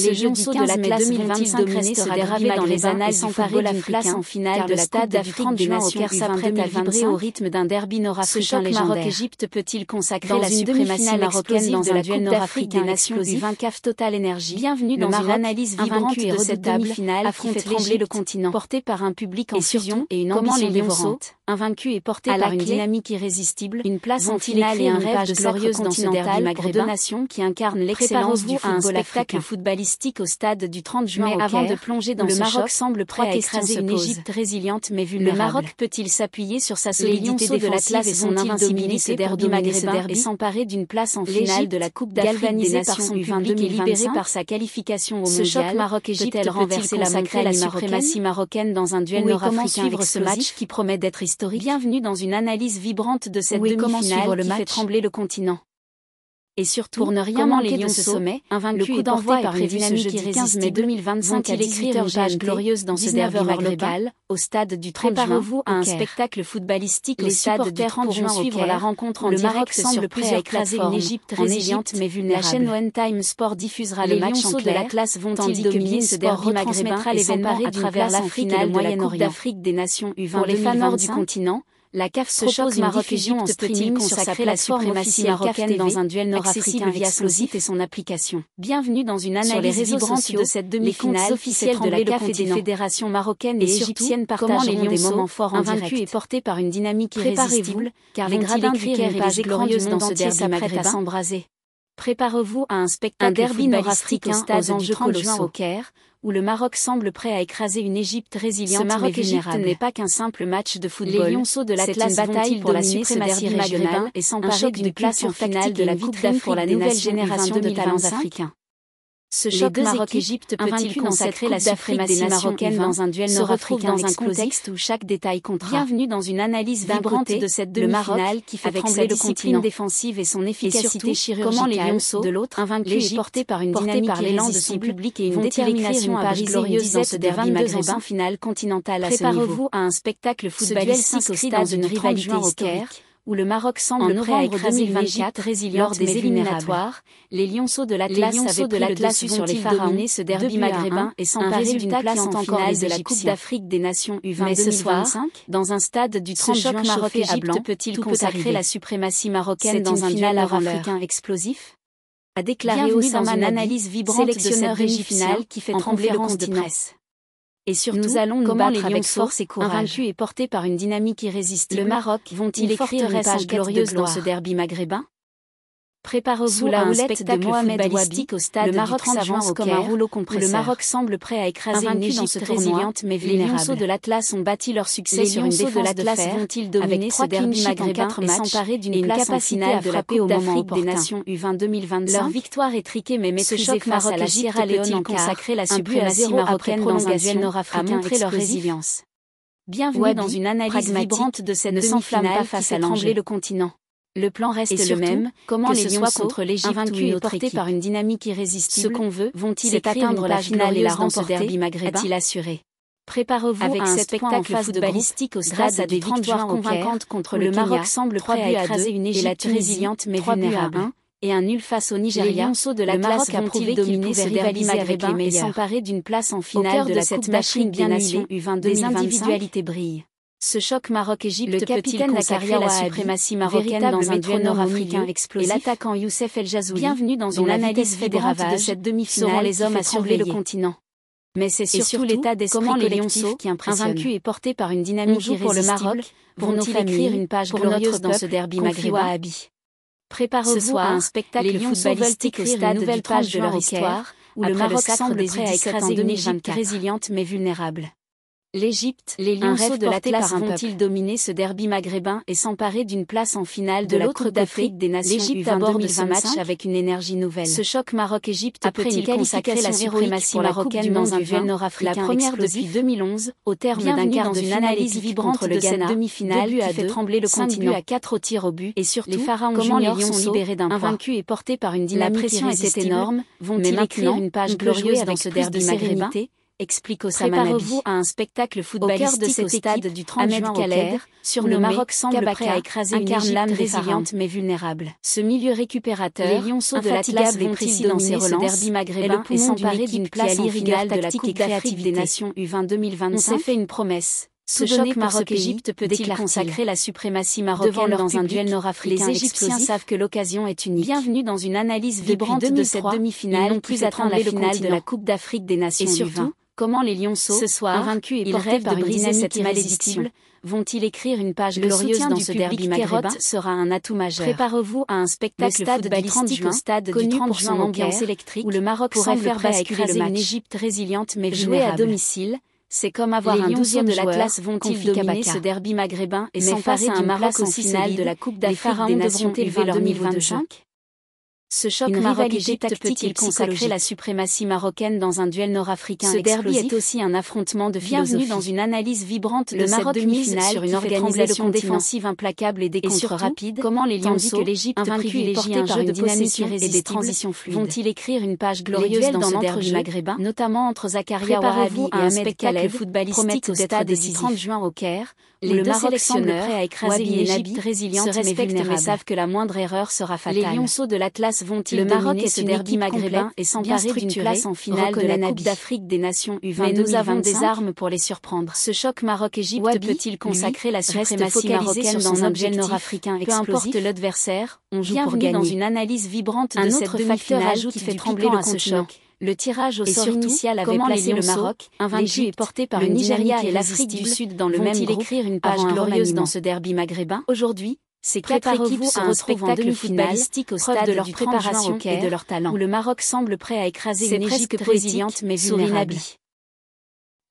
Les lionceaux de la classe 2025 restera gravé dans les annales du football africain en finale de la Coupe d'Afrique des Nations s'apprête à vibrer au rythme d'un derby nord-africain légendaire. Maroc-Égypte peut-il consacrer la suprématie marocaine dans un duel nord-africain des Nations U20 CAF Total Energy? Bienvenue dans une analyse vibrante de cette demi-finale qui fait trembler le continent, porté par un public en fusion et une ambition dévorante. Invaincus et portés par une dynamique irrésistible, une place en finale et un rêve glorieuse dans ce derby maghrébin, deux nations qui incarnent l'excellence du football africain footballistique au stade du 30 juin. Mais avant de plonger dans le Maroc semble prêt à écraser une Égypte résiliente mais vulnérable. Le Maroc peut-il s'appuyer sur sa solidité défensive et son invincibilité pour dominer ce derby et s'emparer d'une place en finale de la Coupe d'Afrique des Nations U20 et libéré par sa qualification au mondial? Ce choc Maroc-Égypte peut-elle renverser la suprématie marocaine dans un duel nord-africain? Suivre ce match qui promet d'être historique? Bienvenue dans une analyse vibrante de cette demi-finale qui fait trembler le continent. Et surtout, pour ne rien manquer de ce sommet, le coup d'envoi est prévu ce jeudi 15 mai 2025 à écrire une page glorieuse dans ce derby maghrébin, au stade du 30 juin. Préparez-vous à un spectacle footballistique au stade du 30 juin suivre la rencontre en direct. Le Maroc semble prêt à écraser une Égypte résiliente mais vulnérable. La chaîne One Time Sport diffusera le match en clair. De la classe vont-ils dominer ce derby maghrébin et s'emparer à travers l'Afrique et le Moyen-Orient d'Afrique des Nations U20 pour les fans nord du continent? La CAF propose Maroc-Égypte peut-il consacrer la suprématie marocaine dans un duel nord-africain explosif et son application? Bienvenue dans une analyse vibrante de cette demi-finale officielle de la CAF et des fédérations marocaines et égyptiennes partageront des moments forts en direct et portés par une dynamique irrésistible, car les gradins du Caire et les glorieuses dans ce derby s'apprêtent à s'embraser. Préparez-vous à un spectacle derby nord-africain aux enjeux colossaux au Caire, où le Maroc semble prêt à écraser une Égypte résiliente mais vulnérable. N'est pas qu'un simple match de football. Les lionceaux de l'Atlas bataille pour la suprématie régionale et s'emparer d'une place en finale de la Coupe d'Afrique pour la nouvelle génération de talents africains. Ce choc Maroc-Égypte peut-il consacrer la suprématie marocaine dans un duel nord-africain dans un contexte où chaque détail comptera? Bienvenue dans une analyse vibrante de cette demi-finale qui fait trembler le continent défensive et son efficacité chirurgicale. Comment les lionceaux de l'autre, invaincus et portés par une dynamique par l'élan de son public et une détermination à page glorieuse dans ce derby maghrébin finale continentale à ce niveau? Préparez-vous à un spectacle footballistique au stade d'une rivalité historique, où le Maroc semble prêt à écraser une Égypte résiliente des éliminatoires. Les lionceaux de l'Atlas avaient pris le dessus sur les pharaons ce derby maghrébin et s'emparer d'une place en finale de la Coupe d'Afrique des Nations U20 mais ce soir, dans un stade du 30 juin Maroc-Égypte peut-il consacrer la suprématie marocaine dans un duel nord-africain explosif? A déclaré au sein d'une analyse vibrante de cette demi-finale qui fait trembler le continent. Et surtout, nous allons nous battre avec force et courage. Invaincus et portés par une dynamique irrésistible, le Maroc vont-ils écrire une page glorieuse dans ce derby maghrébin? Préparez-vous à un spectacle footballistique au stade. Le Maroc s'avance comme un rouleau compresseur. Le Maroc semble prêt à écraser une Égypte résiliente mais vulnérable. Les lionceaux de l'Atlas ont bâti leur succès sur une défense de fer. Vont-ils dominer ce derby maghrébin et s'emparer d'une place en finale de la Coupe d'Afrique des Nations U20 2025? Leur victoire est triquée mais maîtrisée face à la Sierra Leone en consacrer la suprématie marocaine dans un duel nord-africain montré leur résilience. Bienvenue dans une analyse vibrante de cette demi-finale face à trembler le continent. Le plan reste le même, comment les lionceaux contre l'Égypte invaincus et portés par une dynamique irrésistible, ce qu'on veut, vont-ils atteindre la finale et la remporter, a-t-il assuré. Préparez-vous avec à un spectacle footballistique au stade à des victoires convaincantes contre le Maroc semble prêt à écraser une Égypte résiliente mais vulnérable, et un nul face au Nigeria. Les lionceaux de l'Atlas vont-ils dominer ce derby maghrébin et s'emparer d'une place en finale de la Coupe d'Afrique des Nations U20 2025? Des individualités brillent. Ce choc Maroc-Égypte le capitaine peut-il la suprématie marocaine dans un duel nord-africain explosif? Et l'attaquant Youssef El Jazzouli, bienvenue dans une analyse fédérale de cette demi-finale seront les hommes à surveiller le continent. Mais c'est surtout l'état d'esprit collectif qui impressionne. Invaincus et portés par une dynamique irrésistible, vont-ils écrire une page glorieuse dans ce derby maghrébin? Préparez-vous à un spectacle footballistique au stade nouvelle page de leur histoire, où le Maroc semble prêt à écraser une Égypte résiliente mais vulnérable. L'Égypte, les lionceaux de l'Atlas vont-ils dominer ce derby maghrébin et s'emparer d'une place en finale de la Coupe d'Afrique des Nations? L'Égypte aborde ce match avec une énergie nouvelle. Ce choc Maroc-Égypte peut-il consacrer la suprématie marocaine dans un duel nord-africain? La première depuis 2011, au terme d'un quart d'une analyse vibrante de cette demi-finale qui fait trembler le continent à 4 au tir au but. Et surtout, les pharaons juniors sont libérés d'un poids. Invaincus et portés par une dynamique irrésistible, énorme, vont-ils écrire une page glorieuse dans ce derby maghrébin? explique Osama Nabi. Préparez-vous à un spectacle footballistique au stade du 30 juin au Caire, sur le Maroc semble prêt à écraser une Égypte résiliente mais vulnérable. Ce milieu récupérateur, les lionceaux de l'Atlas vont-ils dominer ce derby maghrébin et s'emparer d'une place en finale de la Coupe d'Afrique des Nations U20 2025? On s'est fait une promesse. Ce choc Maroc-Égypte peut-il consacrer la suprématie marocaine dans un duel nord-africain? Les Égyptiens savent que l'occasion est unique. Bienvenue dans une analyse vibrante de cette demi-finale. Non plus attendre la finale de la Coupe d'Afrique des Nations. Et surtout, comment les lionceaux, ce soir, invaincus et portés par une briser cette malédiction, vont-ils écrire une page glorieuse dans ce derby maghrébin? Sera un atout majeur. Préparez-vous à un spectacle footballistique au stade connu pour son ambiance électrique, où le Maroc pourrait faire basculer une Égypte résiliente mais jouée à domicile. C'est comme avoir un 12e de l'Atlas vont-ils dominer ce derby maghrébin et s'emparer d'un Maroc en finale de la Coupe d'Afrique des Nations U20 2025? Ce choc Maroc-Égypte peut-il consacrer la suprématie marocaine dans un duel nord-africain explosif? Ce derby est aussi un affrontement de philosophie. Bienvenue dans une analyse vibrante de cette demi-finale sur une organisation défensive implacable et des contres rapides. Comment les lionceaux, que l'Égypte privilégie un jeu de dynamique et des transitions fluides, vont-ils écrire une page glorieuse dans ce derby maghrébin, notamment entre Zakaria Ouarabi et Ahmed Khaled, footballistique au stade du 30 juin au Caire? Les deux sélectionneurs, prêts à écraser une Égypte résiliente mais vulnérable, savent que la moindre erreur sera fatale. Les lionceaux de l'Atlas vont-ils dominer ce derby maghrébin et s'emparer d'une place en finale de la Coupe d'Afrique des Nations U20 2025? Mais nous avons des armes pour les surprendre. Ce choc Maroc-Égypte peut-il consacrer la suprématie marocaine dans un duel nord-africain explosif? Peu importe l'adversaire, on joue pour gagner. Dans une analyse vibrante de cette demi-finale qui fait trembler le continent. Le tirage au sort initial avait placé le Maroc, invaincu et porté par le Nigeria et l'Afrique du Sud dans le même groupe. Vont-ils écrire une page glorieuse dans ce derby maghrébin? Aujourd'hui, ces quatre équipes se retrouvent en demi-finalistique au stade de leur préparation et de leur talent, où le Maroc semble prêt à écraser une Égypte résiliente mais vulnérable.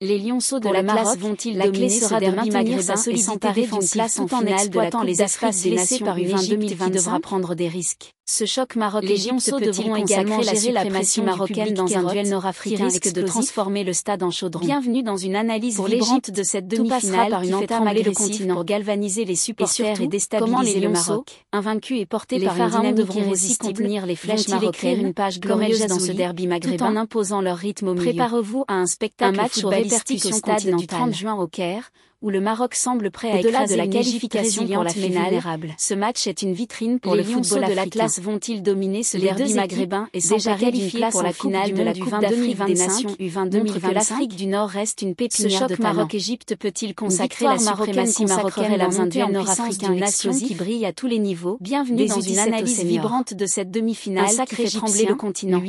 Les lionceaux de l'Atlas vont-ils dominer ce derby maghrébin et s'emparer d'une place en finale de la Coupe d'Afrique des Nations U20 2025 qui devra prendre des risques? Ce choc Maroc-Égypte peut-il également gérer la pression marocaine dans un duel nord-africain qui risque de transformer le stade en chaudron? Bienvenue dans une analyse vibrante de cette demi-finale par une entame agressive pour galvaniser les supporters et déstabiliser le Maroc. Invaincus et portés par une dynamique irrésistible, contenir les flèches marocaines, une page glorieuse dans ce derby maghrébin, tout en imposant leur rythme au milieu. Préparez-vous à un spectacle footballistique au stade du 30 juin au Caire, où le Maroc semble prêt à écraser la qualification pour la finale. Ce match est une vitrine pour le football de l'Atlas. Vont-ils dominer ce derby maghrébin et s'emparer d'une place pour la finale de la Coupe d'Afrique des Nations U20 2025? L'Afrique du Nord reste une pépinière de talent. Maroc-Égypte peut-il consacrer la suprématie marocaine dans un duel nord-africain explosif qui brille à tous les niveaux? Bienvenue dans une analyse vibrante de cette demi-finale qui fait trembler le continent.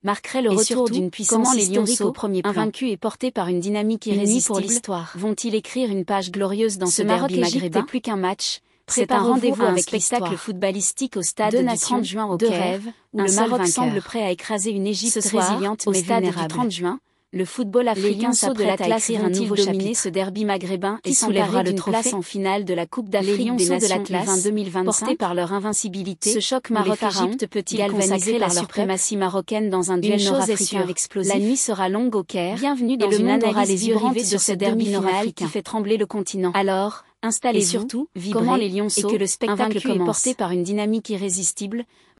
Marquerait le retour d'une puissance historique au premier plan. Invaincus et portés par une dynamique irrésistible, vont-ils écrire une page glorieuse dans ce derby maghrébin? Plus qu'un match, c'est un rendez-vous avec spectacle footballistique au stade du 30 juin au Caire, où le Maroc semble prêt à écraser une Égypte résiliente mais vulnérable. Du 30 juin, le football africain s'apprête à écrire un nouveau chapitre. Ce derby maghrébin et soulèvera le place en finale de la Coupe d'Afrique des Nations U20 2025, portés par leur invincibilité. Ce choc Maroc-Égypte peut-il consacrer la suprématie marocaine dans un duel nord-africain explosif? La nuit sera longue au Caire. Bienvenue dans une analyse vibrante sur ce derby nord-africain qui fait trembler le continent. Alors, installez-vous, surtout, comment les lionceaux, et que le spectacle commence. Porté par une dynamique irrésistible,